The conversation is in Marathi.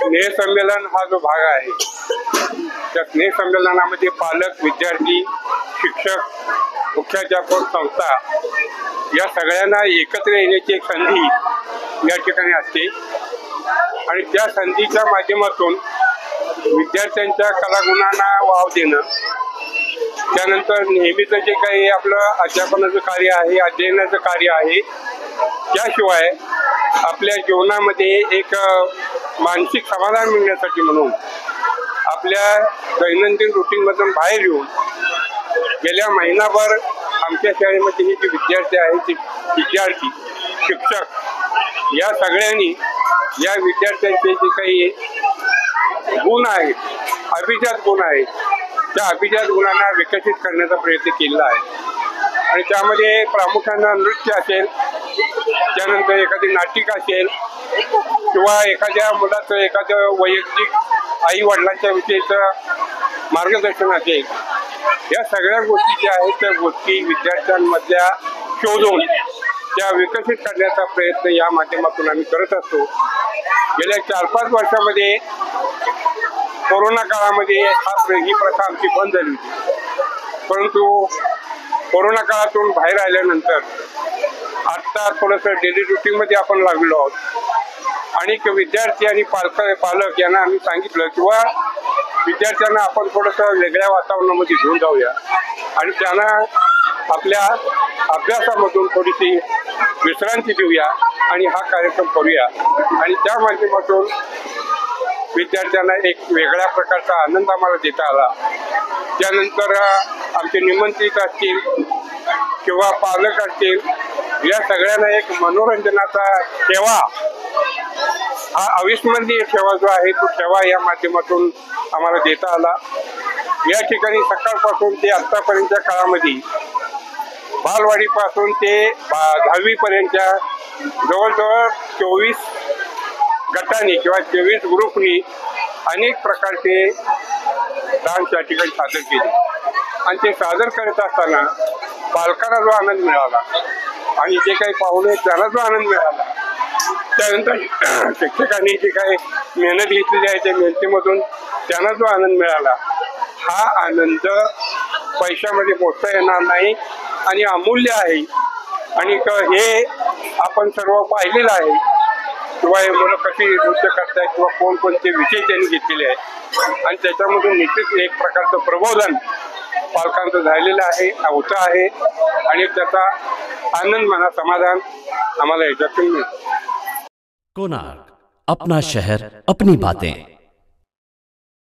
स्नेहसंमेलन हा जो भाग आहे त्या स्नेहसंमेलनामध्ये पालक, विद्यार्थी, शिक्षक, मुख्याध्यापक, संस्था या सगळ्यांना एकत्र येण्याची एक संधी या ठिकाणी असते आणि त्या संधीच्या माध्यमातून विद्यार्थ्यांच्या कलागुणांना वाव देणं, त्यानंतर नेहमीचं जे काही आपलं अध्यापनाचं कार्य आहे, अध्ययनाचं कार्य आहे, त्याशिवाय आपल्या जीवनामध्ये एक मानसिक समाधान मिळण्यासाठी म्हणून आपल्या दैनंदिन रुटीनमधून बाहेर येऊन गेल्या महिनाभर आमच्या शाळेमध्ये हे जे विद्यार्थी आहेत, ते विद्यार्थी, शिक्षक या सगळ्यांनी या विद्यार्थ्यांचे जे काही गुण आहेत, अभिजात गुण आहेत, त्या अभिजात गुणांना विकसित करण्याचा प्रयत्न केलेला आहे आणि त्यामध्ये प्रामुख्याने नृत्य असेल, त्यानंतर एखादी नाटिक असेल किंवा एखाद्या मुलाचं एखाद्या वैयक्तिक आई वडिलांच्या विषयीचं मार्गदर्शन असेल, या सगळ्या गोष्टी ज्या आहेत त्या गोष्टी विद्यार्थ्यांमधल्या शोधून त्या विकसित करण्याचा प्रयत्न या माध्यमातून आम्ही करत असतो. गेल्या 4-5 वर्षामध्ये कोरोना काळामध्ये ही प्रथा आमची बंद झाली होती, परंतु कोरोना काळातून बाहेर आल्यानंतर आता थोडंसं डेली रुटीनमध्ये आपण लागलो आहोत आणि विद्यार्थी आणि पालक यांना आम्ही सांगितलं किंवा विद्यार्थ्यांना आपण थोडंसं वेगळ्या वातावरणामध्ये घेऊन जाऊया आणि त्यांना आपल्या अभ्यासामधून थोडीशी विश्रांती देऊया आणि हा कार्यक्रम करूया आणि त्या माध्यमातून विद्यार्थ्यांना एक वेगळ्या प्रकारचा आनंद आम्हाला देता आला. त्यानंतर आमचे निमंत्रित असतील किंवा पालक असतील, या सगळ्यांना एक मनोरंजनाचा ठेवा, हा अविस्मरणीय ठेवा जो आहे तो ठेवा या माध्यमातून आम्हाला देता आला. या ठिकाणी सकाळपासून ते आत्तापर्यंतच्या काळामध्ये बालवाडीपासून ते 10वी पर्यंतच्या जवळजवळ 24 गटांनी किंवा 24 ग्रुपनी अनेक प्रकारचे डान्स या ठिकाणी सादर केले आणि ते सादर करत असताना पालकांना जो आनंद मिळाला आणि जे काही पाहुणे त्यांना जो आनंद मिळाला, त्यानंतर शिक्षकांनी जे काही मेहनत घेतलेली आहे त्या मेहनतीमधून त्यांना जो आनंद मिळाला, हा आनंद पैशामध्ये मोजता येणार नाही आणि अमूल्य आहे आणि हे आपण सर्व पाहिलेलं आहे किंवा हे मुलं कशी नृत्य करतायत किंवा कोणकोणते विषय त्यांनी घेतलेले आहेत आणि त्याच्यामधून निश्चित एक प्रकारचं प्रबोधन पालकांचं झालेलं आहे, होतं आहे आणि त्याचा आनंद म्हणा, समाधान आम्हाला याच्यातून मिळतं. कोणार्क, अपना शहर, अपनी बातें.